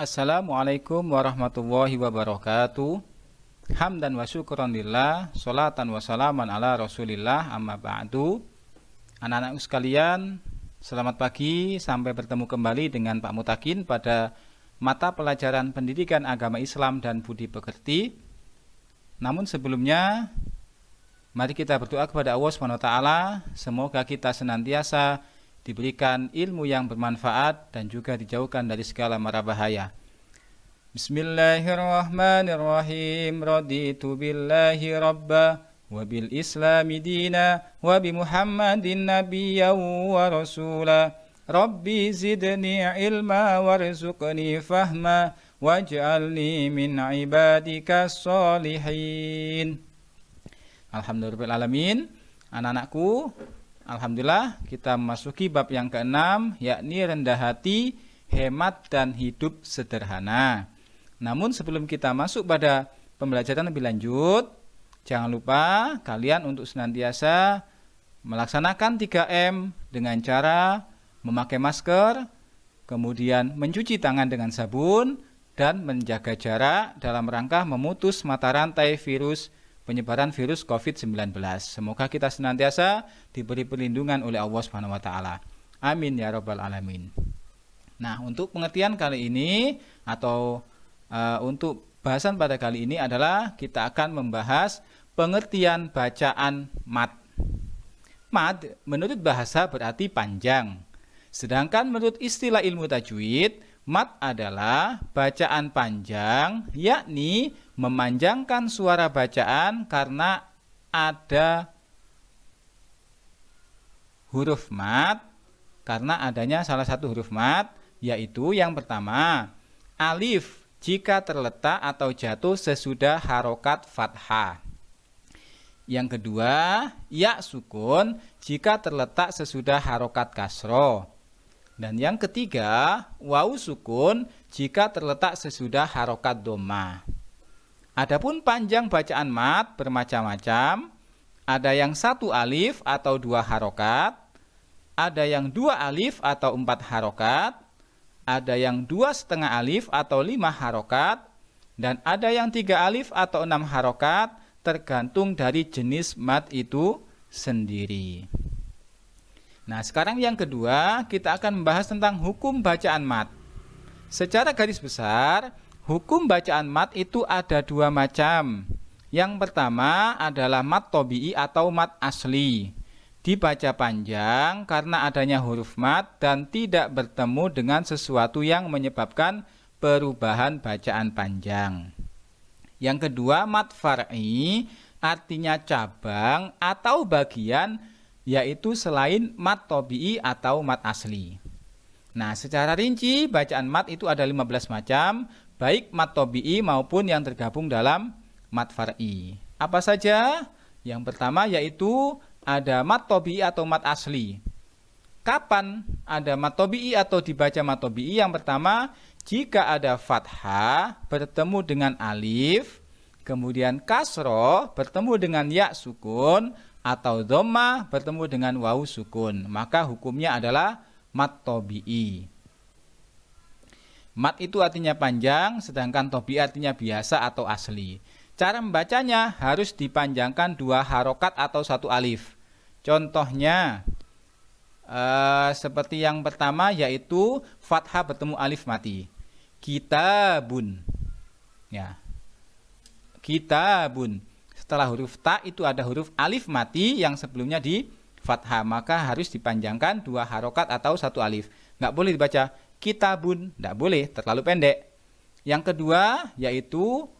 Assalamualaikum warahmatullahi wabarakatuh. Hamdan wa syukran lillah, sholatan wa salaman ala rasulillah, amma ba'du. Anak-anakku sekalian, selamat pagi, sampai bertemu kembali dengan Pak Mutakin pada mata pelajaran pendidikan agama Islam dan budi pekerti. Namun sebelumnya, mari kita berdoa kepada Allah SWT, semoga kita senantiasa diberikan ilmu yang bermanfaat dan juga dijauhkan dari segala mara bahaya. Bismillahirrahmanirrahim. Raditu billahi rabba wa bil islami dina wa bi Muhammadin nabiyyan wa rasula. Rabbi zidni ilma warzuqni fahma waj'alni min ibadika sholihin. Alhamdulillahirrahmanirrahim. Anak-anakku, alhamdulillah kita memasuki bab yang ke-6, yakni rendah hati, hemat dan hidup sederhana. Namun sebelum kita masuk pada pembelajaran lebih lanjut, jangan lupa kalian untuk senantiasa melaksanakan 3M dengan cara memakai masker, kemudian mencuci tangan dengan sabun, dan menjaga jarak dalam rangka memutus mata rantai penyebaran virus COVID-19. Semoga kita senantiasa diberi perlindungan oleh Allah SWT. Amin ya rabbal alamin. Nah, untuk pengertian kali ini atau untuk bahasan pada kali ini adalah kita akan membahas pengertian bacaan mad. Mad menurut bahasa berarti panjang. Sedangkan menurut istilah ilmu tajwid, mad adalah bacaan panjang, yakni memanjangkan suara bacaan karena ada huruf mad, karena adanya salah satu huruf mad, yaitu yang pertama, alif jika terletak atau jatuh sesudah harokat fathah. Yang kedua, ya sukun jika terletak sesudah harokat kasroh. Dan yang ketiga, wawu sukun jika terletak sesudah harokat dhammah. Adapun panjang bacaan mad bermacam-macam. Ada yang 1 alif atau 2 harokat, ada yang 2 alif atau 4 harokat, ada yang 2,5 alif atau 5 harokat, dan ada yang 3 alif atau 6 harokat, tergantung dari jenis mad itu sendiri. Nah, sekarang yang kedua, kita akan membahas tentang hukum bacaan mad. Secara garis besar, hukum bacaan mad itu ada 2 macam. Yang pertama adalah mad tabi'i atau mad asli. Dibaca panjang karena adanya huruf mad dan tidak bertemu dengan sesuatu yang menyebabkan perubahan bacaan panjang. Yang kedua, mad far'i, artinya cabang atau bagian, yaitu selain mad tabi'i atau mad asli. Nah, secara rinci bacaan mad itu ada 15 macam, baik mad tabi'i maupun yang tergabung dalam mad far'i. Apa saja? Yang pertama yaitu ada mad tabi'i atau mad asli. Kapan ada mad tabi'i atau dibaca mad tabi'i? Yang pertama, jika ada fathah bertemu dengan alif, kemudian kasroh bertemu dengan ya sukun, atau dhammah bertemu dengan wawu sukun, maka hukumnya adalah mad tabi'i. Mad itu artinya panjang, sedangkan tabi'i artinya biasa atau asli. Cara membacanya harus dipanjangkan 2 harokat atau 1 alif. Contohnya seperti yang pertama yaitu fathah bertemu alif mati. Kitabun. Ya. Kitabun. Setelah huruf ta itu ada huruf alif mati yang sebelumnya di fathah, maka harus dipanjangkan 2 harokat atau 1 alif. Nggak boleh dibaca kitabun, nggak boleh, terlalu pendek. Yang kedua yaitu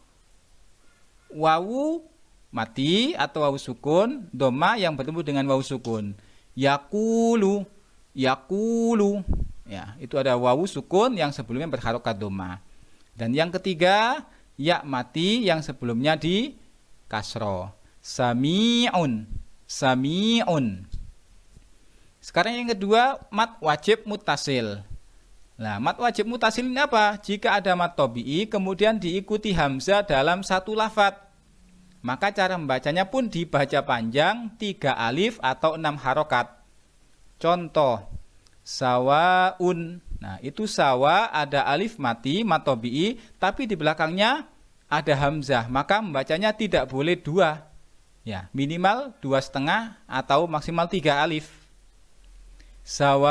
wawu mati atau wawu sukun, dhammah yang bertemu dengan wawu sukun. Yakulu, yakulu. Ya, itu ada wawu sukun yang sebelumnya berharokat dhammah. Dan yang ketiga, ya mati yang sebelumnya di kasroh. Sami'un, sami'un. Sekarang yang kedua, mad wajib muttasil. Nah, mad wajib muttasil ini apa? Jika ada mad tabi'i kemudian diikuti hamzah dalam satu lafadz, maka cara membacanya pun dibaca panjang 3 alif atau 6 harokat. Contoh, sawaun. Nah, itu sawa ada alif mati, mat tabi'i, tapi di belakangnya ada hamzah. Maka membacanya tidak boleh dua. Ya, minimal 2,5 atau maksimal 3 alif. Sawaun,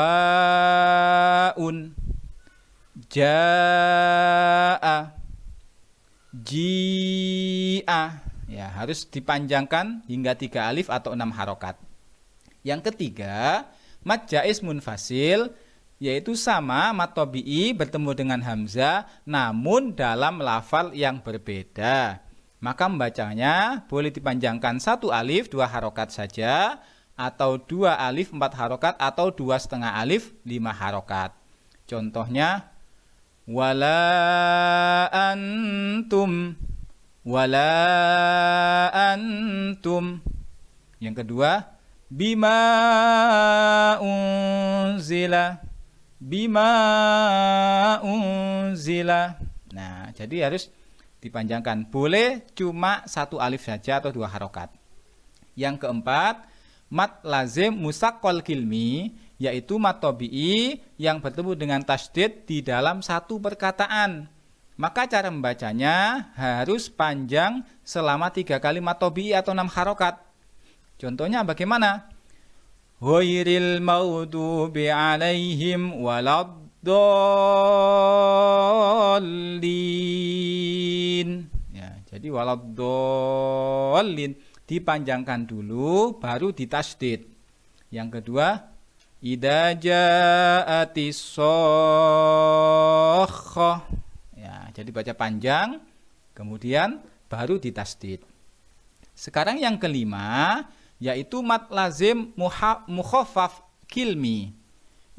ja'a, ji'a. Ya, harus dipanjangkan hingga 3 alif atau 6 harokat. Yang ketiga, mad jaiz munfasil, yaitu sama mat tabi'i bertemu dengan hamzah namun dalam lafal yang berbeda. Maka membacanya boleh dipanjangkan 1 alif 2 harokat saja, atau 2 alif 4 harokat, atau 2,5 alif 5 harokat. Contohnya wala antum, wala antum. Yang kedua, bima unzila, bima unzila. Nah, jadi harus dipanjangkan. Boleh cuma 1 alif saja atau 2 harokat. Yang keempat, mad lazim musaqqal kilmi, yaitu mad tabi'i yang bertemu dengan tasydid di dalam satu perkataan. Maka cara membacanya harus panjang selama 3 kali mad tabi'i atau 6 harokat. Contohnya bagaimana? Ghairil maghdubi alaihim waladdallin. Ya, jadi waladdallin dipanjangkan dulu baru ditasydid. Yang kedua, idza ja'atis shakhah. Ya, jadi baca panjang kemudian baru ditasydid. Sekarang yang kelima, yaitu mad lazim mukhaffaf kilmi,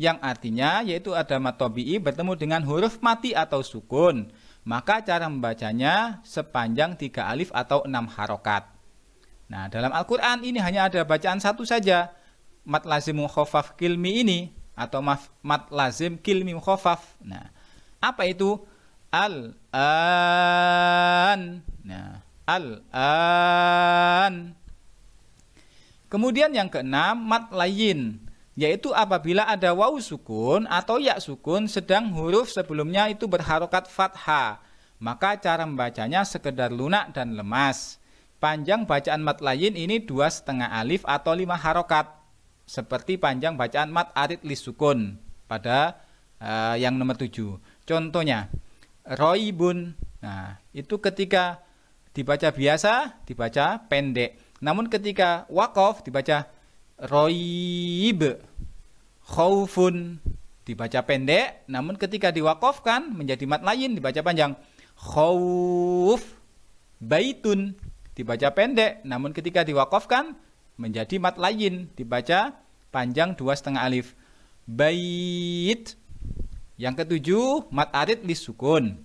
yang artinya yaitu ada mad tabi'i bertemu dengan huruf mati atau sukun. Maka cara membacanya sepanjang 3 alif atau 6 harokat. Nah, dalam Al-Quran ini hanya ada bacaan satu saja, mad lazim mukhaffaf kilmi ini, atau mad lazim kilmi mukhaffaf. Nah, apa itu? Al-an. Nah, al-an. Kemudian yang keenam, mad layyin, yaitu apabila ada waw sukun atau ya sukun sedang huruf sebelumnya itu berharokat fathah. Maka cara membacanya sekedar lunak dan lemas. Panjang bacaan mad layyin ini 2,5 alif atau 5 harokat. Seperti panjang bacaan mad arid lis sukun pada yang nomor 7. Contohnya, roibun. Nah, itu ketika dibaca biasa, dibaca pendek. Namun ketika waqaf dibaca roib. Khaufun dibaca pendek, namun ketika diwaqafkan menjadi mad layyin dibaca panjang. Khauf. Baitun dibaca pendek, namun ketika diwaqafkan menjadi mad layyin dibaca panjang 2,5 alif. Bait. Yang ketujuh, mad arid lis sukun,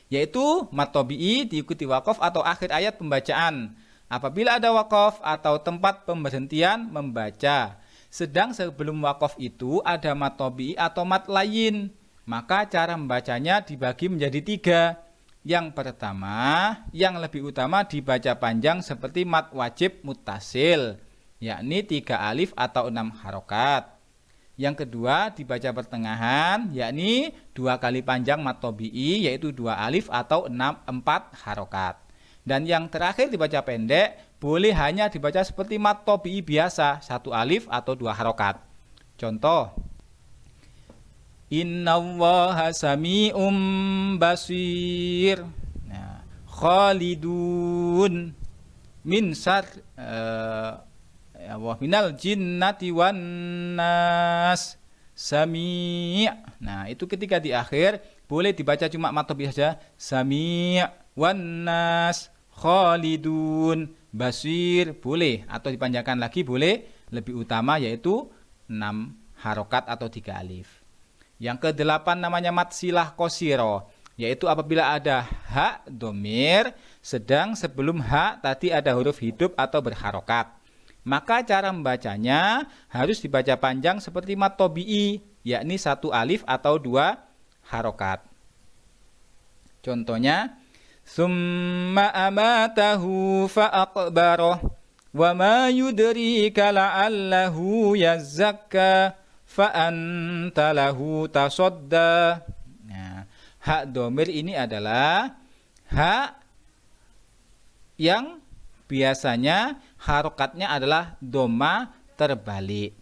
yaitu mad tabi'i diikuti waqaf atau akhir ayat pembacaan. Apabila ada waqaf atau tempat pemberhentian membaca, sedang sebelum waqaf itu ada mad tabi'i atau mad layyin, maka cara membacanya dibagi menjadi 3. Yang pertama, yang lebih utama dibaca panjang seperti mad wajib muttasil, yakni 3 alif atau 6 harokat. Yang kedua dibaca pertengahan, yakni 2 kali panjang mad tabi'i, yaitu 2 alif atau 4 harokat. Dan yang terakhir dibaca pendek, boleh hanya dibaca seperti mad tabi'i biasa, 1 alif atau 2 harokat. Contoh, innallaha sami'um basir. Nah, khalidun min syar minal jinnati wan nas sami'. Nah, itu ketika di akhir boleh dibaca cuma mad tabi'i saja, sami' wan nas khalidun basir boleh, atau dipanjangkan lagi boleh, lebih utama yaitu 6 harokat atau 3 alif. Yang ke-8 namanya mad silah qasira, yaitu apabila ada hak dhamir sedang sebelum hak tadi ada huruf hidup atau berharokat. Maka cara membacanya harus dibaca panjang seperti mad tabi'i, yakni 1 alif atau 2 harokat. Contohnya, summa amatahu fa'aqbarah wa ma yudrika la'allahu yazakka fa anta lahu tasadda. Nah, hak domir ini adalah hak yang biasanya harokatnya adalah doma terbalik.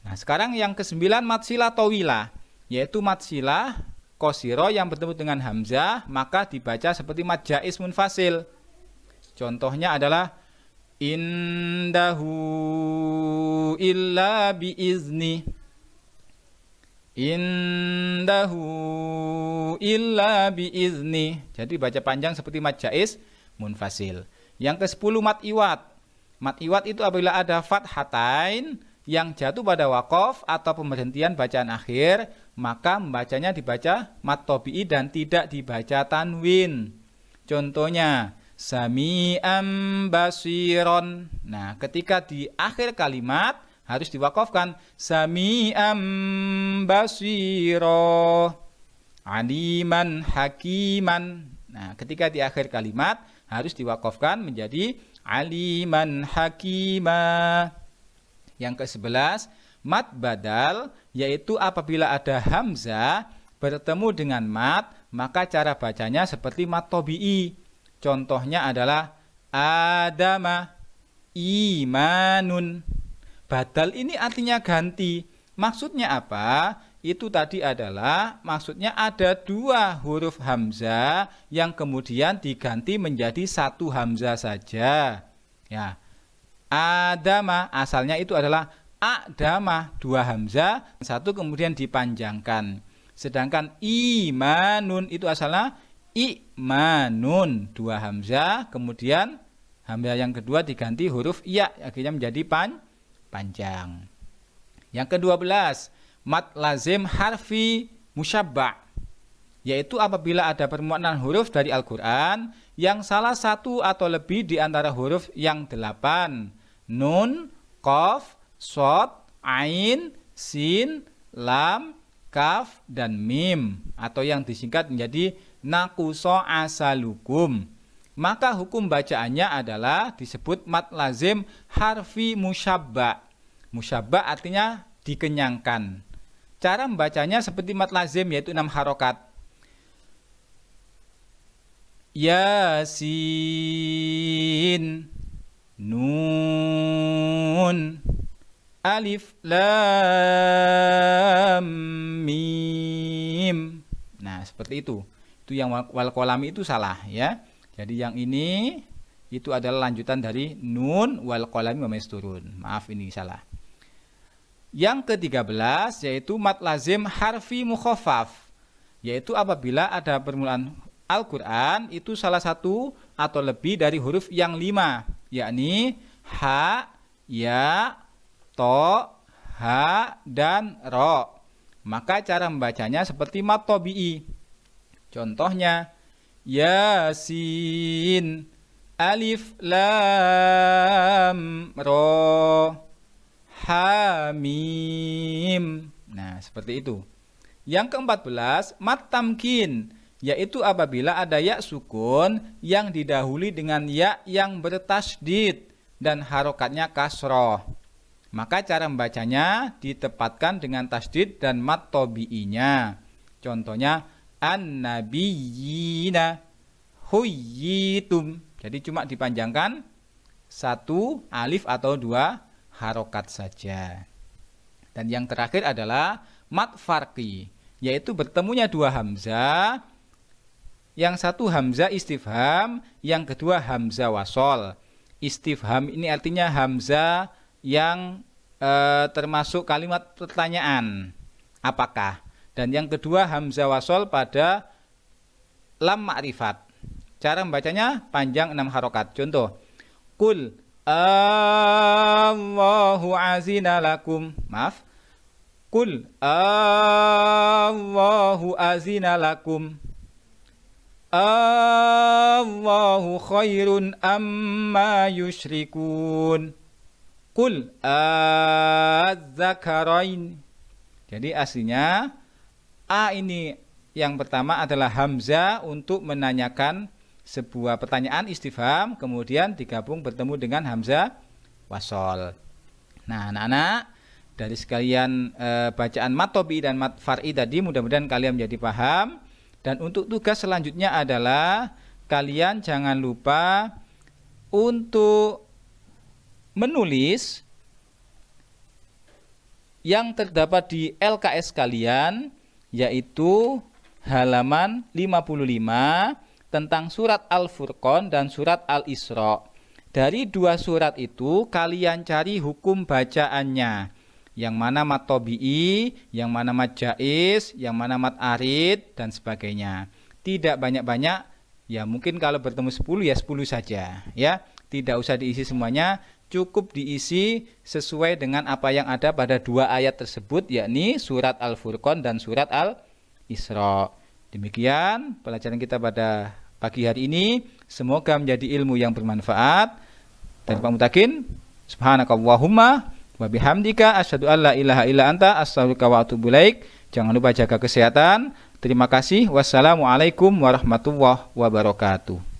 Nah, sekarang yang ke-9 mad silah tawilah, yaitu mad silah qashiro yang bertemu dengan hamzah maka dibaca seperti mad jaiz munfasil. Contohnya adalah indahu illa biizni. Indahu illa biizni. Jadi baca panjang seperti mad jaiz munfasil. Yang ke-10 mad iwad. Mad iwad itu apabila ada fathatain yang jatuh pada waqaf atau pemberhentian bacaan akhir, maka membacanya dibaca mad tabi'i dan tidak dibaca tanwin. Contohnya sami'an basiron. Nah, ketika di akhir kalimat harus diwakafkan sami'an basiro, aliman hakiman. Nah, ketika di akhir kalimat harus diwakafkan menjadi aliman hakima. Yang ke-11 mad badal, yaitu apabila ada hamzah bertemu dengan mad maka cara bacanya seperti mad tabi'i. Contohnya adalah adama imanun. Badal ini artinya ganti. Maksudnya apa? Itu tadi adalah maksudnya ada 2 huruf hamzah yang kemudian diganti menjadi 1 hamzah saja. Ya. Adama asalnya itu adalah adama, 2 hamzah, 1 kemudian dipanjangkan. Sedangkan imanun itu asalnya imanun, 2 hamzah, kemudian hamzah yang kedua diganti huruf ya, akhirnya menjadi panjang. Yang ke-12 mad lazim harfi musyabba', yaitu apabila ada permulaan huruf dari Al-Quran yang salah satu atau lebih di antara huruf yang 8, nun, qaf, shad, ain, sin, lam, kaf, dan mim, atau yang disingkat menjadi naqusa asalukum. Maka hukum bacaannya adalah disebut mad lazim harfi musyabba'. Musyabba' artinya dikenyangkan. Cara membacanya seperti mad lazim, yaitu 6 harokat. Yasin, nun, alif, lam, mim. Nah, seperti itu. Itu yang wal qalami itu salah ya. Jadi yang ini itu adalah lanjutan dari nun wal qalami wa masturun. Maaf ini salah. Yang ke-13 yaitu mad lazim harfi mukhaffaf, yaitu apabila ada permulaan Al-Quran itu salah satu atau lebih dari huruf yang 5, yakni ha, ya, to, ha, dan ro. Maka cara membacanya seperti mad tabi'i. Contohnya Yasin, alif, lam, ro, hamim. Nah, seperti itu. Yang ke-14 mad tamkin, yaitu apabila ada ya sukun yang didahului dengan ya yang bertasydid dan harokatnya kasroh. Maka cara membacanya ditepatkan dengan tasydid dan mad tabi'inya. Contohnya an-nabiyina huyyitum. Jadi cuma dipanjangkan 1 alif atau 2 harokat saja. Dan yang terakhir adalah mad farqi, yaitu bertemunya 2 hamzah. Yang satu hamzah istifham, yang kedua hamzah wasol. Istifham ini artinya hamzah yang termasuk kalimat pertanyaan, apakah? Dan yang kedua hamzah wasol pada lam ma'rifat. Cara membacanya panjang 6 harokat. Contoh, Qul Allahu azina lakum. Maaf. Qul Allahu azina lakum. Allahu khairun amma yushrikun. Qul az-zakarain. Jadi aslinya A ini yang pertama adalah hamzah untuk menanyakan sebuah pertanyaan istifham, kemudian digabung bertemu dengan hamzah wasol. Nah, anak-anak, dari sekalian bacaan mat tobi dan mat far'i tadi, mudah-mudahan kalian menjadi paham. Dan untuk tugas selanjutnya adalah kalian jangan lupa untuk menulis yang terdapat di LKS kalian, yaitu halaman 55 tentang surat Al-Furqan dan surat Al-Isra. Dari dua surat itu kalian cari hukum bacaannya. Yang mana mat tobi'i, yang mana mat jaiz, yang mana mat arid, dan sebagainya. Tidak banyak-banyak, ya mungkin kalau bertemu 10 ya 10 saja. Ya, tidak usah diisi semuanya, cukup diisi sesuai dengan apa yang ada pada dua ayat tersebut, yakni surat Al-Furqan dan surat Al-Isra. Demikian pelajaran kita pada pagi hari ini. Semoga menjadi ilmu yang bermanfaat. Dari Pak Mutakin, subhanakallahumma wa bihamdika asyhadu an la ilaha illa anta astaghfiruka wa atubu ilaik. Jangan lupa jaga kesehatan. Terima kasih. Wassalamualaikum warahmatullahi wabarakatuh.